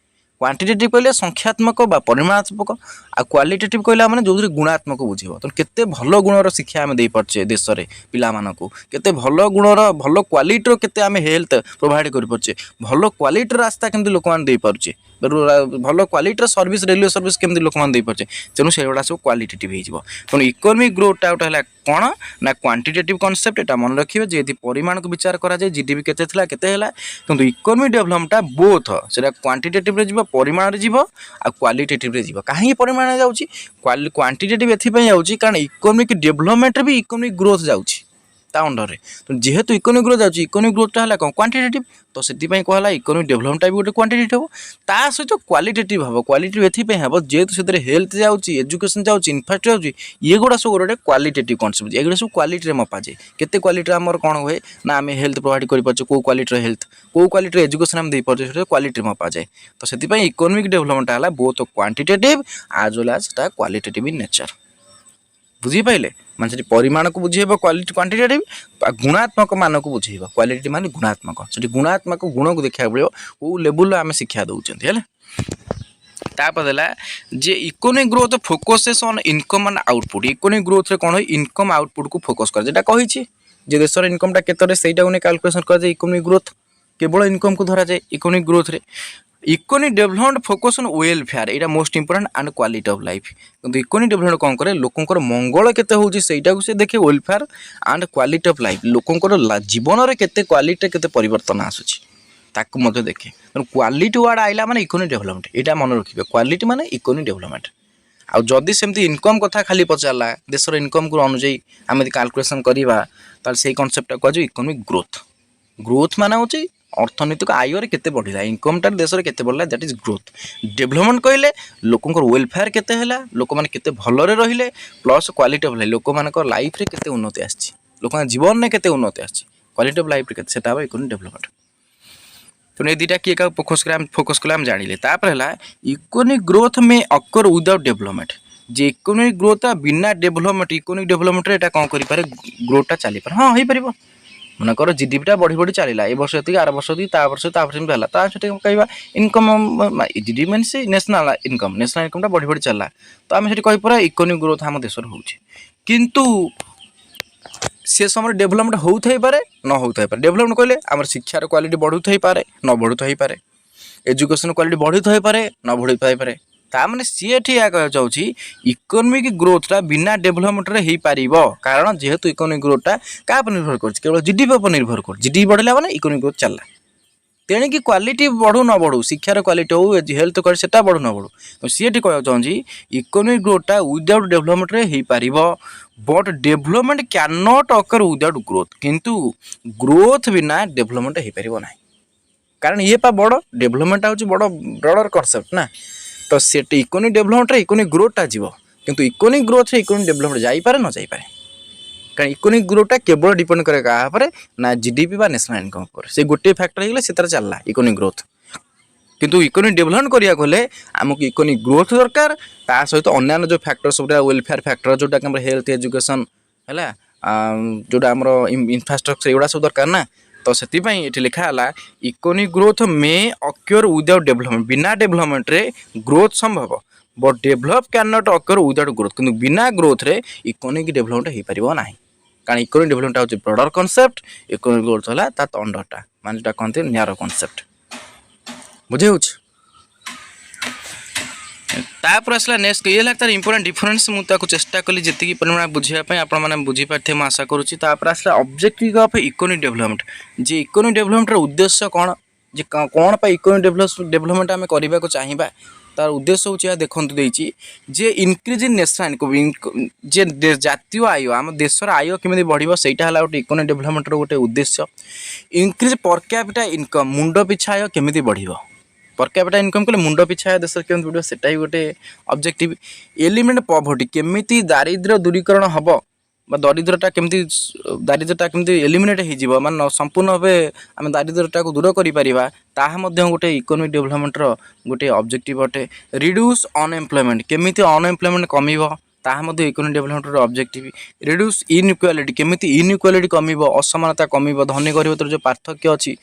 क्वांटिटेटिव कहले संख्यात्मक बा परिमाणात्मक आ क्वालिटेटिव कहले मैंने जो गुणात्मक बुझेब तो केते भल गुणर शिक्षा आम दे पार्चे देश में पिला मानकु केते भल गुणर भल क्वालिटीर केते आम हेल्थ प्रोवाइड कर पार्चे भल क्वालिटीर रास्ता केमती लोक मैंने दे पार्चे भल क्वालिटीर सर्विस रेलवे सर्विस केमती लोक मैंने दे पार्चे तेणु से सब क्वालिटेटिव हो तेणु इकोनॉमिक ग्रोथटा गोटे है कौन ना क्वांटिटेटिव कॉन्सेप्ट एटा मन रखिए जे परिमाण को विचार करा जाए जीडीपी केते थिला केते हैला किंतु इकोनॉमिक डेभलपमेंटटा बोथ सेटा क्वांटिटेटिव रे जीव परिमाण रे जीव आ क्वालिटेटिव रे जीव काहे परिमाण जाउची क्वांटिटेटिव एथिपई जाउची कारण इकोनॉमिक डेभलपमेंट रे भी इकोनॉमिक ग्रोथ जाउची ता अंडर रे तो जेहेतु इकोनॉमिक ग्रोथ जाउची इकोनॉमिक ग्रोथटा हला क्वांटिटेटिव तो सेति पई कहला इकोनॉमिक डेभलपमेंटटा भी गोटे क्वांटिटेटिव हो ता सहित क्वालिटेटिव हो क्वालिटेटिव एथिपई हो जेहेतु सेतरे हेल्थ जाउची एजुकेशन जाउची इंफ्रास्ट्रक्चर जाउची ये गुडा सब गोटे क्वालिटेटिव कॉन्सेप्ट एगुडा सब क्वालिटी रे मपा जाए केते क्वालिटी हमर कोन होए ना आम हेल्थ प्रोवाइड करि पाछो को क्वालिटी हेल्थ को क्वालिटी एजुकेशन हम दे पाछो सेटा क्वालिटी मपा जाए तो सेति पई इकोनॉमिक डेभलपमेंट हला both quantitative as well as ता क्वालिटेटिव इन नेचर बुझी पाइले माने से परिमाण को बुझेब क्वालिटी क्वांटिटेटिव गुणात्मक मान को बुझेब क्वालिटी मान गुणात्मक से गुणात्मक गुण को देखा पड़ो कौ लेवल आम शिक्षा दौरान है तापर जे economic growth focuses on income and output economic growth रे कौन इनकम आउटपुट को फोकस कर जेटा कही जे देशर इनकमटा केतरे सेटा उन्हें कैलकुलेशन कर इकोनॉमिक ग्रोथ केवल इनकम को धरा जाए इकोनॉमिक ग्रोथ रे economic development focus on welfare एटा most important and quality of life किंतु इकोनॉमिक डेभलपमेंट कौन करे लोकंकर मंगल केते होउची सेटा को से देखे welfare and quality of life लोकंकर जीवन रे केते क्वालिटी केते परिवर्तन आसुची ताकू मते देखे तो क्वालिटी वर्ड आइला माने इकोनॉमिक डेभलपमेंट एटा मन रखिबे क्वालिटी माने इकोनॉमिक डेभलपमेंट आ जदि सेमती इनकम कथा खाली पचारला देशर इनकम को अनुଯାयी आम कैलकुलेशन करवा तार से कॉन्सेप्ट को इकोनॉमिक ग्रोथ माने होची अर्थनैतिक आय केते बढ़ला इनकमटा देश में केते बढ़ला दैट इज ग्रोथ डेभलपमेंट कहले लोकंकर वेलफेयर केते हैला लोक माने केते भलरे रहिले प्लस क्वालिटी ऑफ लाइफ लोक मानकर लाइफ रे केते उन्नति आछि लोक जीवन में केते उन्नति आछि क्वालिटी ऑफ लाइफ रे केते सेटा इकोनॉमिक डेभलपमेंट तो ये दुटा किए का फोकस कले हम जानिले तापर हैला इकोनॉमिक ग्रोथ में अकर विदाउट डेभलपमेंट जे इकोनॉमिक ग्रोथ बिना डेभलपमेंट इकोनॉमिक डेभलपमेंट रे एटा कोन करि पारे ग्रोथटा चली पारे हां होई परिबो मनकर जीडीपीटा बढ़ी बढ़ी चलला ए वर्ष ये आर वर्ष वर्ष है कह income GDP mean national income बढ़ी बढ़ी चलला तो आम कही पूरा इकोनॉमिक ग्रोथ आम देश किंतु से समय डेभलपमेंट होता पारे न होता पारे डेभलपमेंट कहले आम शिक्षार क्वालिटी बढ़ुता पारे न बढ़ुता पारे एजुकेशन क्वालिटी बढ़ुता पारे न बढ़ुता पारे ताने सी या कह चाहूँगी इकोनॉमिक ग्रोथटा बिना डेभलपमेंट हो पार कारण जेहेतु इकोनॉमिक ग्रोथटा क्या निर्भर कर केवल जीडीपी पर निर्भर कर जीडीपी बढ़ला मैंने इकोनॉमिक ग्रोथ चलला तेणिकी क्वालिटी बढ़ू न बढ़ू शिक्षार क्वालिटी हो हेल्थ क्वालिटी से बढ़ू न बढ़ू तो सी कह चाहूँगी इकोनॉमिक ग्रोथटा विदाउट डेभलपमेंट हो पार but development cannot occur without growth किंतु ग्रोथ बिना डेभलपमेंट हो पार ना कारण ये पा बड़ डेभलपमेंट हूँ बड़ ब्रडर कनसेप्ट ना तो से इकोनॉमिक डेभलपमेंट इकोनॉमिक ग्रोथटा जीव किंतु इकोनॉमिक ग्रोथ इकोनॉमिक डेभलपमेंट जापे न जापे कारण इकोनॉमिक ग्रोथटा केवल डिपेंड करे क्या ना जीडीपी बा नेशनल इनकम पर से गोटे फैक्टर हो से चलला इकोनॉमिक ग्रोथ किंतु इकोनॉमिक डेभलपमेंट करिया गले आमको इकोनॉमिक ग्रोथ दरकार ता सहित अन्य जो फैक्टर सब वेलफेयर फैक्टर जोटा कि हेल्थ एजुकेशन है जोटा आम इंफ्रास्ट्रक्चर एगुड़ा सब दरकार ना तो से ये लिखा है इकोनॉमिक ग्रोथ मे अक्योर विदाउट डेभलपमेंट बिना डेभलपमेंट रे ग्रोथ संभव but develop can not acquire without growth किंतु बिना ग्रोथ रे इकोनॉमिक डेभलपमेंट हो पार ना कारण इकोनॉमिक डेभलपमेंट हूँ ब्रॉडर कॉन्सेप्ट इकोनॉमिक ग्रोथ है अंडरटा मान जो कहते न्यारो कॉन्सेप्ट बुझे तापर आसला नेक्स्ट ये लगा तार इंपोर्टेंट डिफरेंस मुझे चेष्टा कली जी परिमाण बुझापी आपने बुझीपारे मुझे आशा करुँची तापर आसला ऑब्जेक्टिव ऑफ इकोनॉमिक डेभलपमेंट जे इकोनॉमिक डेभलपमेंट उद्देश्य कौन जे कौन पर इकोनॉमिक डेभलपमेंट आम करने को चाहिए तार उद्देश्य हूँ देखो जे इनक्रिज इन नेशनल इनकम जे जातीय आय आम देशर आय केमी बढ़ से गोटे इकोनॉमिक डेभलपमेंट गोटे उद्देश्य इनक्रिज पर कैपिटा इनकम मुंड पिछा आय केमी बढ़ पर कैपिटा इनकम कले मुंड पिछा देश केमी बढ़ सेटा ही गोटे ऑब्जेक्टिव एलिमिनेट पॉवर्टी केमी दारिद्र्य दूरीकरण हम दरिद्रता केमती दारिद्रता केमती एलिमिनेट हो मान संपूर्ण भाव आम दारिद्रता को दूर कर गोटे इकोनॉमिक डेभलपमेंटर गोटे ऑब्जेक्टिव अटे रिड्यूस अनएम्प्लॉयमेंट केमी अनएम्प्लॉयमेंट कमिबो ताहा इकोनॉमिक डेभलपमेंटर ऑब्जेक्टिव रिड्यूस इनइक्वालिटी केमी इनइक्वालिटी कमिबो असमानता कमिबो धनी गरीब भीतर जो पार्थक्य अच्छी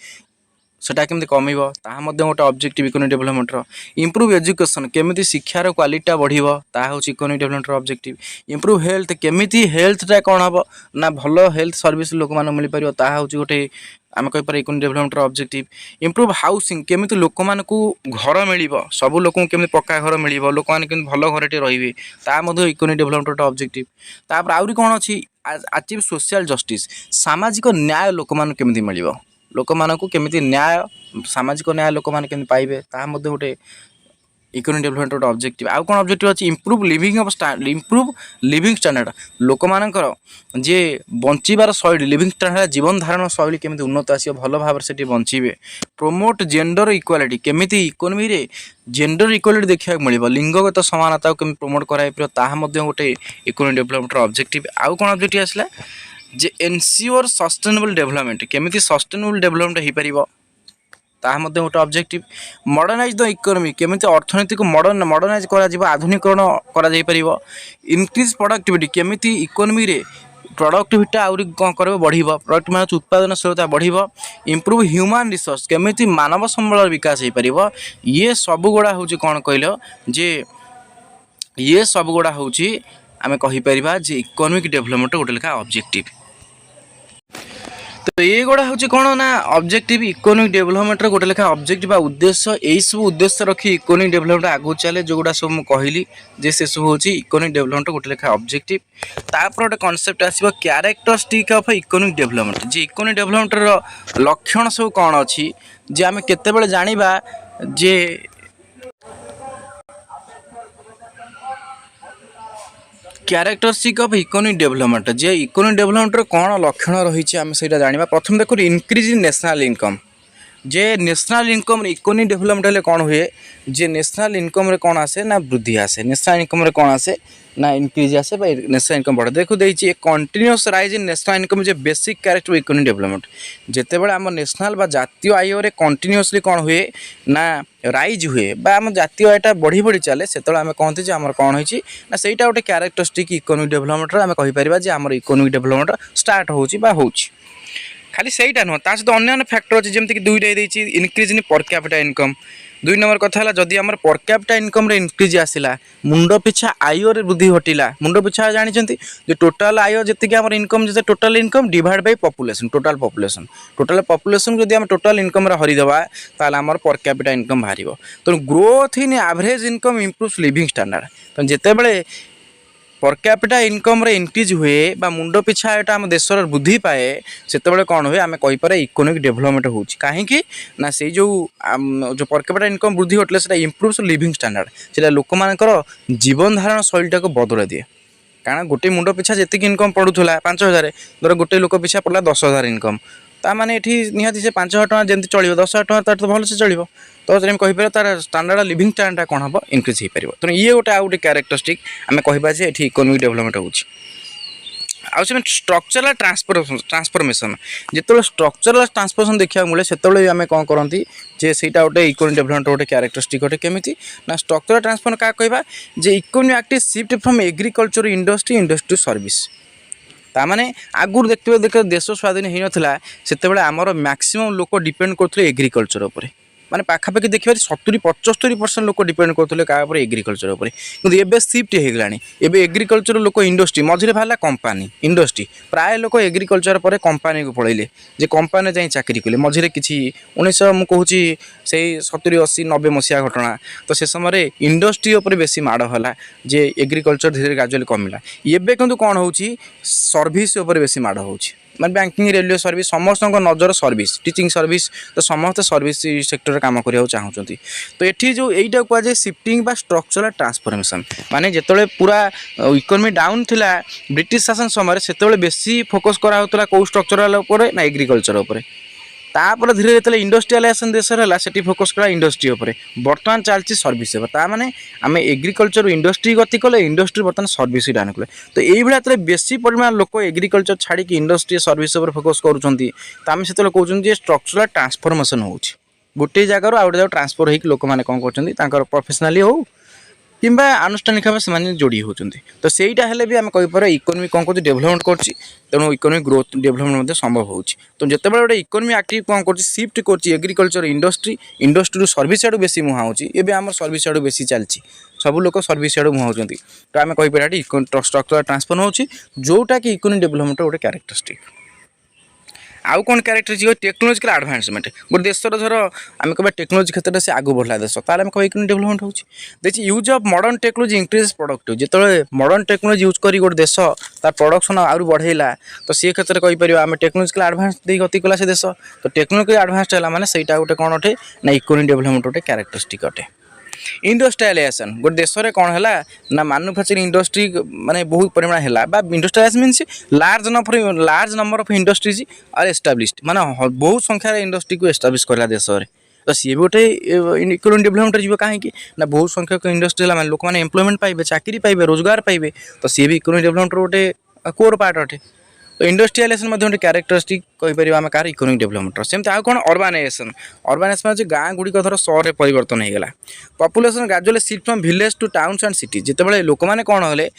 सेटा केमती कमिबो ताहा गोटे ऑब्जेक्टिव इकोनॉमिक डेभलपमेंटर इंप्रूव एजुकेशन केमी शिक्षार क्वालिटी बढ़िबो ताहा होची इकोनॉमिक डेभलपमेंटर ऑब्जेक्टिव इंप्रूव हेल्थ केमी हेल्थटा कौन हम ना भल हेल्थ सर्विस लोक मान मिल पार ताहा होची गोटे आम कहीपर इकोनॉमिक डेभलपमेंटर ऑब्जेक्टिव इंप्रूव हाउसिंग केमी लोक मान घर मिल सब लोक केमी पक्का घर मिल लोक मैंने भल घर रे ताहा इकोनॉमिक डेभलपमेंटर ऑब्जेक्टिव तापर आउरी कौन अच्छी अचीव सोशल जस्टिस सामाजिक न्याय लोक मान केमी मिल लोक मानक केमी न्याय सामाजिक न्याय लोक मैंने केमी पाइबे ताहा गोटे इकोनॉमिक डेभलपमेंट गोटे ऑब्जेक्टिव आउ कौन ऑब्जेक्टिव अच्छी इंप्रूव लिविंग स्टैंडर्ड लोक मानकर जे बंचार शैली लिविंग स्टैंडर्ड जीवन धारण शैली केमी उन्नत आस भल भाव से बंचे प्रोमोट जेंडर इक्वालिटी केमी इकोनॉमी रे जेंडर इक्वालिटी देखा मिल लिंगगत समानता को प्रोमोट कराई गोटे इकोनॉमिक डेभलपमेंट ऑब्जेक्टिव आउ कौन ऑब्जेक्टिव आसला जे एनश्योर सस्टेनेबल डेभलपमेंट केमी सस्टेनेबल डेभलपमेंट हो पार ताहा गोटे ऑब्जेक्टिव मॉडर्नाइज द इकोनॉमी केमी अर्थनीति को मॉडर्नाइज कर आधुनिकरण कर इनक्रीज प्रोडक्टिविटी केमी इकोनॉमी रे प्रोडक्टिविटी आउरी कौन कर बढ़ प्रोडक्ट मान उत्पादनशीलता बढ़ इंप्रूव ह्यूमन रिसोर्स केमी मानव संबल विकास हो पार ये सब गुड़ा हूँ कौन कहल जे ये सब गुड़ा हूँ आम कहीपर जे इकोनॉमिक डेभलपमेंट गोटे लेखा ऑब्जेक्टिव तो ये गुड़ा हूँ कौन ना ऑब्जेक्टिव इकोनॉमिक डेभलपमेंट गोटे लेखा ऑब्जेक्टिव उद्देश्य यही सब उद्देश्य रखी इकोनॉमिक डेभलपमेंट आगू चले जो गुड़ा सब कहली जे से सब हूँ इकोनॉमिक डेभलपमेंट गोटे लेखा ऑब्जेक्टिव तापर गोटे कॉन्सेप्ट आसो क्यारेक्टरिस्टिक ऑफ इकोनॉमिक डेभलपमेंट जे इकोनॉमिक डेभलपमेंटर लक्षण सब कौन अच्छी जे आम केतेबेले जानिबा जे क्यारेक्टरिस्टिक ऑफ इकोनॉमिक डेभलपमेंट जे इकोनॉमिक डेभलपमेंटर कौन लक्षण रही आम से जाना प्रथम देखो इनक्रीज इन नेशनल इनकम जे नेशनल इनकम इकोनॉमिक डेभलपमेंट हेले कौन हुए जे नेशनल इनकम रे कौन आसे ना वृद्धि आसे नेशनल इनकम रे कौन आसे ना इनक्रीज आसे नेशनल इनकम बढ़े देखो देखिए continuous rise in national income जे बेसिक कैरेक्टर इकोनॉमिक डेभलपमेंट जितेबाला आम नेशनल बा जातीय आय रे कंटिन्यूअसली कौन हुए ना राइज हुए बा आम जातीय आयटा बढ़ी बढ़ी चले से आम कहते हैं आम कौन होती ना सहीटा गोटे क्यारेक्टरिस्टिक इकोनॉमिक डेभलपमेंट आम कहीपर जे आम इकोनॉमिक डेभलपमेंट स्टार्ट होची खाली सहीटा नुह ता सहित अन्य फैक्टर अच्छे जमीक दुईटा देती इनक्रिज इन पर कैपिटा इनकम। दुई नंबर कथा है जदि आम पर कैपिटा इनकम इनक्रिज आसला मुंड पिछा आय वृद्धि घटिला मुंड पिछा जानते जो टोटाल आय जी आम इनकम जो total income divide by population total population जदि आम टोटाल इनकम हरिदेवा ताल आम पर कैपिटा इनकम बाहर तेणु growth in average income improves living standard तो जितेबले पर कैपिटा इनकम रे इनक्रिज हुए बा मुंड पिछा एटा आम देशर वृद्धि पाए से कौन हुए आम कहीपर इकोनॉमिक डेवलपमेंट हो कहीं ना से जो पर कैपिटा इनकम वृद्धि घटले से इम्प्रूव्स लिविंग स्टैंडर्ड से लोक मानकर जीवन धारण शैलीटा को बदल दिए कारण गोटे मुंड पिछा जी इनकम पड़ूला 5,000 धर गोटे लोक पिछा पड़ा 10,000 इनकम ताने ये निहाती से 5,000 टଙ୍କା जमी चलो 10,000 टଙ୍କା तार तो भलसे चलो तो कहीपर तार स्टैंडर्ड लिविंग स्टैंडर्ड कौन हम इनक्रिज हो पार तेणु ये गोटे आउ गोटे क्यारेक्टरिस्टिक आम कह इकोनॉमिक डेवलपमेंट हो स्ट्रक्चरल ट्रांसफॉर्मेशन जो स्ट्रक्चरल ट्रांसफॉर्मेशन देखा मिले से आम कौन करती जे सहीटा गोटे इकोनॉमिक डेवलपमेंट गोटे क्यारेक्टरिस्टिक गोटे केमी ना स्ट्रक्चरल ट्रांसफॉर्म क्या कहवा जे economic active shift from agriculture industry to service ताने आगुर देखते देश स्वाधीन हो नाला से आमर मैक्सिमम लोक डिपेंड करते एग्रीकल्चर उपर माने पाखापाखि देखिए 70-75% लोक डिपेंड करते क्या एग्रीकल्चर उपर कि शिफ्ट हो गला एवं एग्रीकल्चर लोक इंडस्ट्री मझे बाहर कंपानी इंडस्ट्री प्राय लोक एग्रीकल्चर पर कंपानी को पलैले जे कंपानी जाए चाकरी कले मझे कि 1900 मुझे से 70-80-90 मसीहा घटना तो से समय इंडस्ट्री उपर बेसी माड़ है जे एग्रीकल्चर धीरे ग्राजुअली कमिला एवं किंतु कौन हो सर्विस उपर बेसी माड़ हो मैं बैंकिंग रेलवे सर्विस समस्त नजर सर्विस टीचिंग सर्विस तो समस्त सर्विस सेक्टर काम करने चाहते तो ये जो यहीटा कहुए शिफ्टिंग बा स्ट्रक्चरल ट्रांसफॉर्मेशन माने जिते पूरा इकोनॉमी डाउन थिला ब्रिटिश शासन समय से बेसी फोकस कराला कौ स्ट्रक्चरल ना एग्रीकल्चर उपर तापर धीरे धीरे इंडस्ट्रियलाइजेशन देश है फोकस करा इंडस्ट्री उपर बर्तमान चलती सर्विस ताने आम एग्रीकल्चर इंडस्ट्री गति कले इंडस्ट्री बर्तमान सर्विस डाउन कले तो ये बेसी परिमाण लोक एग्रीकल्चर छाड़ी इंडस्ट्री सर्विस उपर फोकस करें से कहते स्ट्रक्चरल ट्रांसफॉर्मेशन हो गोटे जगार आउ गोटे ट्रांसफर होकर लोक मैंने कौन कर प्रोफेशनाली हो कि आनुष्ठानिक भाव से जोड़ी होती तो सहीटा हेल्ले भी आम कहीपर इकोनॉमी कौन कर डेवलपमेंट कर तेणु इकोनॉमिक ग्रोथ डेवलपमेंट संभव हो तो जिते गोटे इकोनॉमी एक्टिव कौन कर शिफ्ट कर एग्रीकल्चर इंडस्ट्री सर्विस आड़ बेसी मुहाँ होती आम सर्विस आड़ बेसी चलती सब लोग सर्विस आड़ मुहाँ तो आम कहीपर स्ट्रक्चरल ट्रांसफर हो जोटा कि इकोनॉमिक डेवलपमेंट गोटे क्यारेक्टरिस्टिक आउ कौन क्यारेक्टरिस्टिक टेक्नोलॉजिकल एडवांसमेंट गोटे देशर धर आम कह टेक्नोलॉजी क्षेत्र में से आगू बढ़ला देश ताल आम कह इकोनॉमिक डेवलपमेंट हो देखिए use of modern technology increase productive जिते मॉडर्न टेक्नोलॉजी यूज कर गोटे देश तार प्रोडक्शन आउर बढ़ेला तो सी क्षेत्र में कहीपर आम टेक्नोलॉजिकल एडवांस दे गति कला से देश तो टेक्नोलॉजिकल एडवांस है मैंने सहीटा गोटे कौन अटे ना इकोनॉमिक डेवलपमेंट गोटे क्यारेक्टरिस्टिक अटे इंडस्ट्रियलाइजेशन गोटे देश में कौन है ना मैन्युफैक्चरिंग इंडस्ट्री माने बहुत परिमाण है industrialisation means large number of industries are established माने बहुत संख्यार इंडस्ट्री को एस्टाब्लिश करला देश में तो सी भी गोटे इकोनॉमिक डेवलपमेंट जी कहीं ना बहुत संख्यक इंडस्ट्री है लोक मैंने एम्प्लॉयमेंट पाइबे चाकरी पाइबे रोजगार पाइबे तो सी भी इकोनॉमिक डेवलपमेंट गोटे कोर पार्ट अटे तो इंडस्ट्रियलाइजेशन गोटे क्यारेक्टरिस्टिक कहीपर आम कार इकोनॉमिक डेवलपमेंट सेमती आउ कौन अर्बानाइजेशन अर्बानाइजेशन गाँ गुड़िक धर सहर में परिवर्तन होगा population gradually shift from village two towns and city जिते लोक मैंने कौन है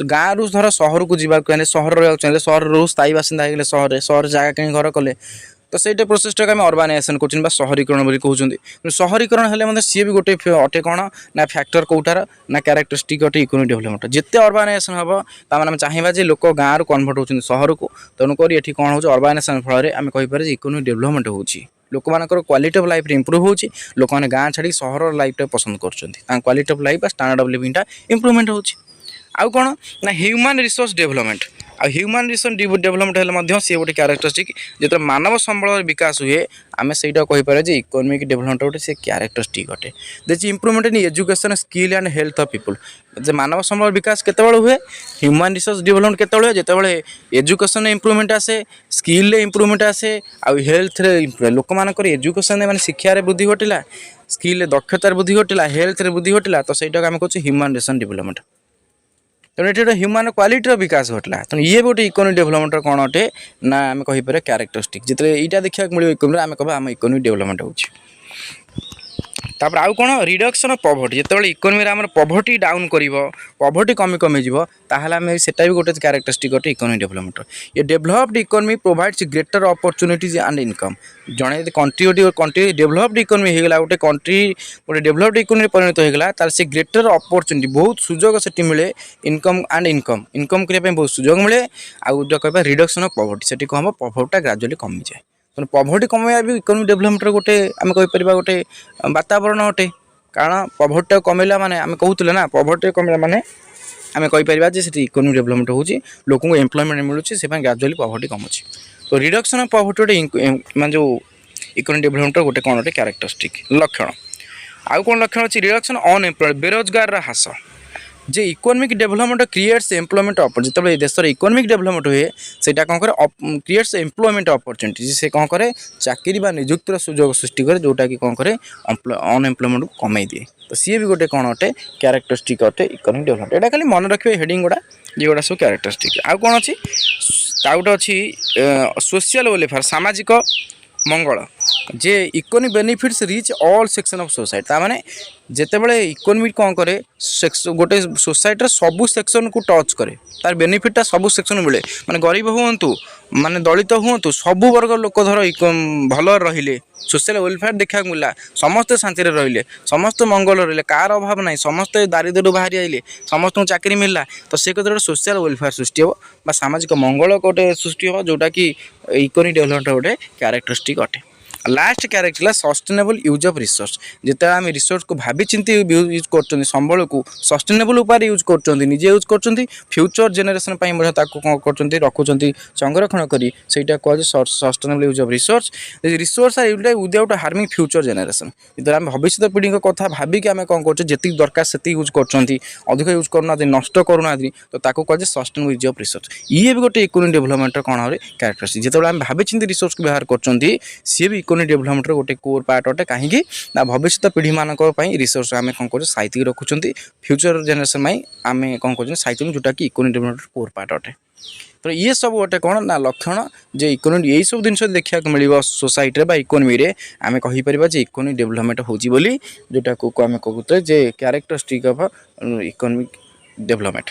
गाँव रु धर सहर को जावाक सहर रहा सहर रू स्थायी बासिंदा हो सहर जगह कहीं घर कले तो सहीटा प्रोसेसटा आम अर्बानाइजेशन कर सहरीकरण बोली कहते सहरीकरण हेल्ले सी भी गोटे अटे कौन ना फैक्टर कौटार ना क्यारेक्टरिस्टिक अटे इकोनॉमिक डेवलपमेंट जिते अर्बानाइजेशन हम ताने चाहिए जे लोक गाँव कन्वर्ट होती सहर को तेणुक ये कौन हो अर्बानाइजेशन फल आम कहीपर इकोनॉमिक डेवलपमेंट हो लोक मानकर क्वालिटी ऑफ लाइफ इंप्रूव हो लोक मैंने गाँव छाड़ी सहर लाइफ पसंद कर quality of life standard of living improvement हो आउ कौन ना ह्यूमन रिसोर्स डेवलपमेंट आ ह्यूमन रिसोर्स डेवलपमेंट हेल्ले सी गोटे क्यारेक्टरिस्टिक जो मानव संबल विकास हुए आम सहीटा कहीपर इकोनॉमिक डेवलपमेंट गोटे से क्यारेक्टरिस्टिक अटे देखिए improvement in education skill and health of people जे मानव संबल विकास केतबेले हुए ह्यूमन रिसोर्स डेवलपमेंट केतबेले जितेबाला एजुकेशन इंप्रूवमेंट आसे स्किल इंप्रूवमेंट आसे आउ हेल्थ लोक मानकर एजुकेशन माने शिक्षा वृद्धि घटिला स्किल दक्षतार वृद्धि घटिला हेल्थ वृद्धि घटिला तो सहीटा आम कहूँ ह्यूमन रिसोर्स डेवलपमेंट तेणु ये ह्यूमन क्वालिटी विकास घटला तेणु ये गोटे इकोनॉमिक डेवलपमेंट कौन अटे ना आम कहीपर क्यारेक्टरिस्टिक जिते यहाँ देखा मिले इकोनॉमी आम कह आम इकोनॉमिक डेवलपमेंट हो तापर आउ कौन रिडक्शन ऑफ पॉवर्टी जिते इकोनॉमी रे हमर पॉवर्टी डाउन करिवो पॉवर्टी कमी कमी जीवो ताहले हम सेटा भी गोटे कैरेक्टरिस्टिक अटे इकोनॉमी डेवलपमेंट ये developed economy provides greater opportunities and income जड़े कंट्री डेवलप्ड इकोनॉमी होगला गोटे कंट्री गोटे डेवलप्ड इकोनॉमी परिणत होगला तार से ग्रेटर अपॉर्चुनिटी बहुत सुजोग से मिले इनकम एंड इनकम करने बहुत सुजोग मिले आउ जो कहबा रिडक्शन ऑफ पॉवर्टी सेठी कहबो पॉवर्टी ग्रेजुअली कमी जाए तेणु पॉवर्टी कमाइबा भी इकोनॉमी डेवलपमेंट गोटे आम कहीपर गोटे वातावरण अटे कारण पॉवर्टी कमेला माने आम कहूले ना पॉवर्टी कमेला माने आम कहीपर जे इकोनॉमी डेवलपमेंट होची लोक एम्प्लॉयमेंट मिलूँ से ग्रेजुअली पॉवर्टी कमुची तो रिडक्शन ऑफ पॉवर्टी गोटे मान जो इकोनॉमी डेवलपमेंट गोटे कौन गोटे कैरेक्टरिस्टिक लक्षण आउ कौन लक्षण अच्छी रिडक्शन अनएम्प्लॉयड बेरोजगार ह्रास जे economic development creates employment opportunity जो देश इकोनॉमिक डेवलपमेंट हुए सेटा कौन करे क्रिएट्स एम्प्लॉयमेंट अपॉर्चुनिटी से कौन करे चाकरी बा नियुक्तिर सुजोग सृष्टि करे जोटा कि कौन करे अनएम्प्लॉयमेंट को कमे दिए तो सी भी गोटे कौन अटे कैरेक्टरिस्टिक अटे इकोनॉमिक डेवलपमेंट एटा खाली मन रखिए हेडिंग गुड़ा ये गुड़ा सब कैरेक्टरिस्टिक आउ कौन अच्छी गोटे अच्छी सोशल वेलफेयर सामाजिक मंगल जे economic benefits reach all section of society तामाने जेतेबेले इकोनॉमी कौन करे गोटे सोसाइटी सबू सेक्शन को टच करे तार बेनिफिटा सबू सेक्शन मिले माने गरीब हुंतु माने दलित हुंतु सबू वर्ग लोक धर भल रहिले सोशल वेलफेयर देखा मिला समस्ते शांति रहिले समस्त मंगल रहिले कार अभाव ना समस्ते दारिद्र्य बाहरी आइले समस्त चाकरी मिलला तो से कदर सोशल वेलफेयर सृष्टि हो बा सामाजिक मंगल गोटे सृष्टि हो जोटा कि इकोनॉमिक डेवलपमेंट गोटे कैरेक्टरिस्टिक अटे last character sustainable use of resource जिते आम रिसोर्स को भाभी चिंती यूज कर संबल को सस्टेनेबल उपाय यूज कर निजे यूज कर फ्यूचर जेनेरेशन कौन कर रखुंट संरक्षण कर कह sustainable use of resource resource are utilise without harming future generation जिते आम भविष्य पीढ़ी कथा भाविक आम कौन कर दरकार से यूज कर अधिक यूज करना नष्ट करूना तो कह सस्टेनेबल यूज ऑफ रिसोर्स ये भी गोटे इकोनॉमिक डेवलपमेंट कौन कैरेक्टरिस्टिक जिते आम भाभी चिंती रिसोर्स को व्यवहार कर सी भी इकोनॉमिक डेवलपमेंट गोटे कोर पार्ट अटे कहीं ना भविष्य पीढ़ी मानक रिसोर्स आम कौन कर साइति रखुंट फ्यूचर जेनेरेशन आम कौन कर साइति जोटा कि इकोनॉमिक डेवलपमेंट कोर पार्ट अटे तो ये सब गोटे कौन ना लक्षण जे इकोनॉमी यही सब जिन देखा मिले सोसाइटी बा इकोनॉमी रे आम कहीपर जे इकोनॉमिक डेवलपमेंट होची बोली जोटा को आम कहते जे कैरेक्टरिस्टिक ऑफ इकोनॉमिक डेवलपमेंट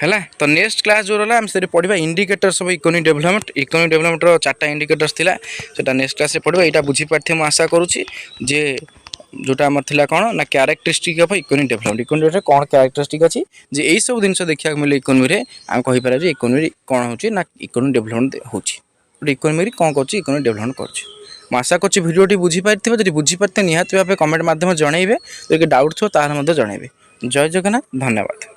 है तो नेक्स्ट क्लास जो रहा से पढ़ा इंडिकेटर्स ऑफ इकोनॉमिक डेवलपमेंट चार्टा इंडिकेटर्स थिला सेटा नेक्स्ट क्लास रे पढ़ा यहाँ बुझीपारे मैं आशा करुँची जे जोटा आम थी कौन ना characteristic of economic development economy कौन कैरेक्टरिस्टिक अच्छी जे यही सब जिन देखा मिले इकोनॉमी आम कहीपर इकोनॉमी कौन हो इकोनॉमिक डेवलपमेंट होटे इकोनॉमी कौन कर इकोनॉमिक डेवलपमेंट कर आशा कर भिडियोटी बुझीपारे जब बुझीपारे निहाती भाव कमेंट मध्यम जनइबे जो डाउट थो तार जनइबे जय जगन्नाथ धन्यवाद।